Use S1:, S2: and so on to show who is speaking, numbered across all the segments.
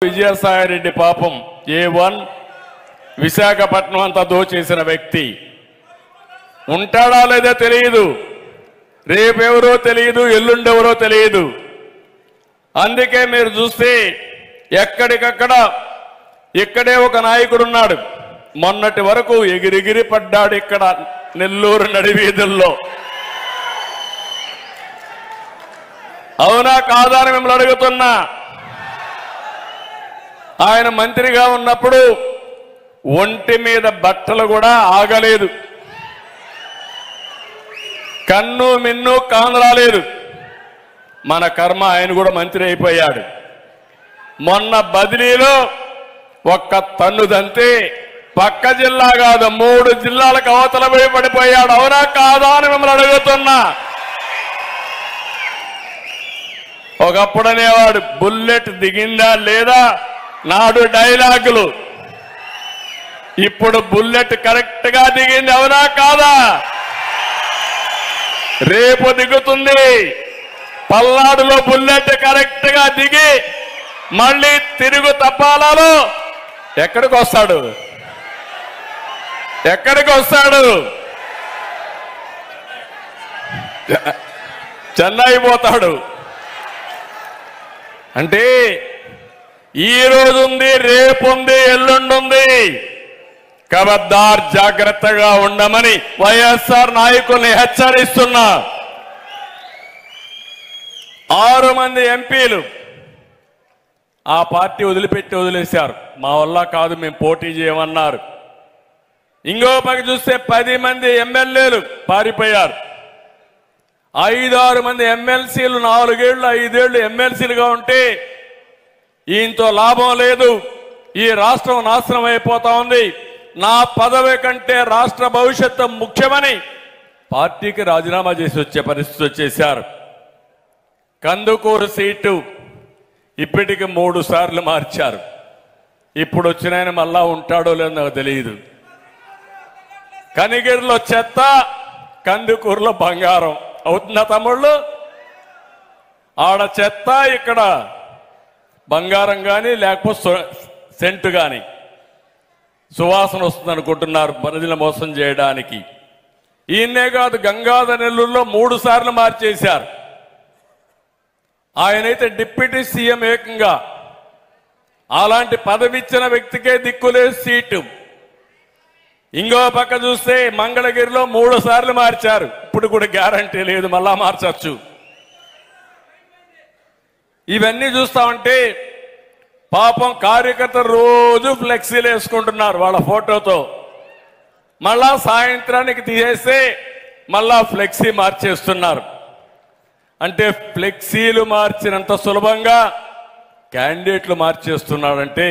S1: విజయసాయిరెడ్డి పాపం A1 విశాఖపట్నం అంతా దోచేసిన వ్యక్తి ఉంటాడా లేదో తెలియదు, రేపెవరో తెలియదు, ఎల్లుండెవరో తెలియదు. అందుకే మీరు చూస్తే ఎక్కడికక్కడ ఇక్కడే ఒక నాయకుడు ఉన్నాడు, మొన్నటి వరకు ఎగిరిగిరి పడ్డాడు ఇక్కడ నెల్లూరు నడివీధుల్లో. అవునా కాదా అని మిమ్మల్ని అడుగుతున్నా. ఆయన మంత్రిగా ఉన్నప్పుడు ఒంటి మీద బట్టలు కూడా ఆగలేదు, కన్ను మిన్ను కానరాలేదు. మన కర్మ ఆయన కూడా మంత్రి అయిపోయాడు. మొన్న బదిలీలో ఒక్క తన్నుదంతే పక్క జిల్లా కాదు 3 జిల్లాలకు అవతల పోయి పడిపోయాడు. అవునా కాదా అని మిమ్మల్ని అడుగుతున్నా. ఒకప్పుడు అనేవాడు బుల్లెట్ దిగిందా లేదా నాడు డైలాగులు, ఇప్పుడు బుల్లెట్ కరెక్ట్ గా దిగింది. అవునా కాదా? రేపు దిగుతుంది. పల్నాడులో బుల్లెట్ కరెక్ట్ గా దిగి మళ్ళీ తిరుగు తప్పాలలో ఎక్కడికి వస్తాడు? ఎక్కడికి వస్తాడు? చెన్నై పోతాడు. అంటే ఈ రోజు ఉంది, రేపు ఉంది, ఎల్లుండుంది. ఖబర్దార్ జాగ్రత్తగా ఉండమని వైఎస్ఆర్ నాయకుల్ని హెచ్చరిస్తున్నా. 6 మంది ఎంపీలు ఆ పార్టీ వదిలేశారు. మా వల్ల కాదు, మేము పోటీ చేయమన్నారు. ఇంకో పక్క చూస్తే 10 మంది ఎమ్మెల్యేలు పారిపోయారు. 5-6 మంది ఎమ్మెల్సీలు 4 ఏళ్ళు 5 ఏళ్ళు ఎమ్మెల్సీలుగా ఉంటే ఈయనతో లాభం లేదు, ఈ రాష్ట్రం నాశనం అయిపోతా ఉంది, నా పదవి కంటే రాష్ట్ర భవిష్యత్తు ముఖ్యమని పార్టీకి రాజీనామా చేసి వచ్చే పరిస్థితి వచ్చేశారు. కందుకూరు సీటు ఇప్పటికి 3 సార్లు మార్చారు. ఇప్పుడు వచ్చిన ఆయన మళ్ళా ఉంటాడో లేదో నాకు తెలియదు. కనిగిరిలో చెత్త, కందుకూరులో బంగారం అవుతుందా తమ్ముళ్ళు? ఆడ చెత్త, ఇక్కడ బంగారం కానీ లేకపోతే సెంటు కానీ సువాసన వస్తుంది అనుకుంటున్నారు ప్రజలు మోసం చేయడానికి. ఈయన్నే కాదు, గంగాధర్ నెల్లూరులో 3 సార్లు మార్చేశారు. ఆయనైతే డిప్యూటీ సీఎం ఏకంగా. అలాంటి పదవి ఇచ్చిన వ్యక్తికే దిక్కులే సీటు. ఇంకో పక్క చూస్తే మంగళగిరిలో 3 సార్లు మార్చారు. ఇప్పుడు కూడా గ్యారంటీ లేదు, మళ్ళా మార్చచ్చు. ఇవన్నీ చూస్తా ఉంటే పాపం కార్యకర్తలు రోజు ఫ్లెక్సీలు వేసుకుంటున్నారు వాళ్ళ ఫోటోతో. మళ్ళా సాయంత్రానికి తీసేస్తే మళ్ళా ఫ్లెక్సీ మార్చేస్తున్నారు. అంటే ఫ్లెక్సీలు మార్చినంత సులభంగా క్యాండిడేట్లు మార్చేస్తున్నాడంటే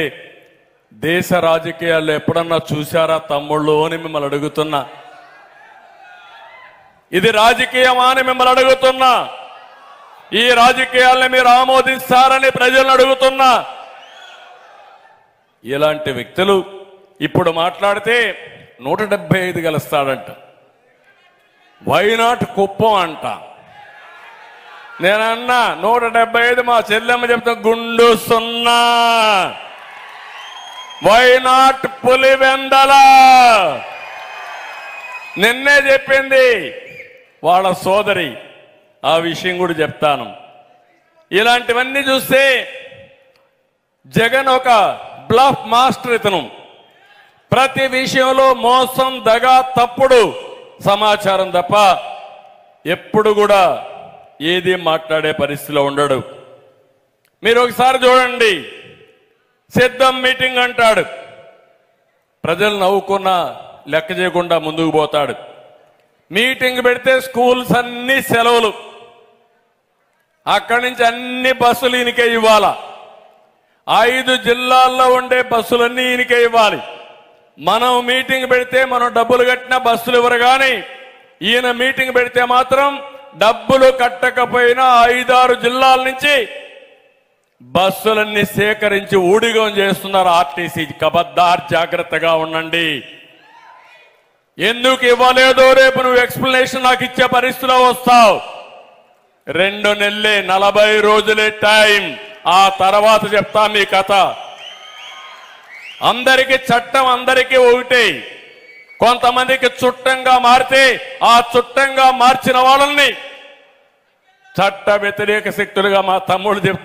S1: దేశ రాజకీయాల్లో ఎప్పుడన్నా చూశారా తమ్ముళ్ళు అని మిమ్మల్ని అడుగుతున్నా. ఇది రాజకీయమా అని మిమ్మల్ని అడుగుతున్నా. ఈ రాజకీయాల్ని మీరు ఆమోదిస్తారని ప్రజలను అడుగుతున్నా. ఇలాంటి వ్యక్తులు ఇప్పుడు మాట్లాడితే 175 గెలుస్తాడంట. వైనాట్ కుప్పం అంట. నేనన్నా 175, మా చెల్లెమ్మ చెప్తా గుండు 0. వైనాట్ పులివెందల నిన్నే చెప్పింది వాళ్ళ సోదరి. ఆ విషయం కూడా చెప్తాను. ఇలాంటివన్నీ చూస్తే జగన్ ఒక బ్లఫ్ మాస్టర్. ఇతను ప్రతి విషయంలో మోసం, దగా, తప్పుడు సమాచారం తప్ప ఎప్పుడు కూడా ఏది మాట్లాడే పరిస్థితిలో ఉండడు. మీరు ఒకసారి చూడండి, సిద్ధం మీటింగ్ అంటాడు, ప్రజలు నవ్వుకున్నా లెక్క చేయకుండా ముందుకు పోతాడు. మీటింగ్ పెడితే స్కూల్స్ అన్ని సెలవులు, అక్కడి నుంచి అన్ని బస్సులు ఈయనకే ఇవ్వాలా. 5 జిల్లాల్లో ఉండే బస్సులన్నీ ఈయనకే ఇవ్వాలి. మనం మీటింగ్ పెడితే మనం డబ్బులు కట్టిన బస్సులు ఇవ్వరు. కానీ ఈయన మీటింగ్ పెడితే మాత్రం డబ్బులు కట్టకపోయినా 5-6 జిల్లాల నుంచి బస్సులన్నీ సేకరించి ఊడిగం చేస్తున్నారు ఆర్టీసీ. ఖబర్దార్ జాగ్రత్తగా ఉండండి. ఎందుకు ఇవ్వలేదో రేపు నువ్వు ఎక్స్ప్లెనేషన్ నాకు ఇచ్చే పరిస్థితిలో వస్తావు. 2 నెలలే, 40 రోజులే టైం. ఆ తర్వాత చెప్తా మీ కథ. అందరికీ చట్టం అందరికీ ఒకటే. కొంతమందికి చుట్టంగా మారితే ఆ చుట్టంగా మార్చిన వాళ్ళని చట్ట వ్యతిరేక శక్తులుగా మా తమ్ముళ్ళు చెప్తున్నారు.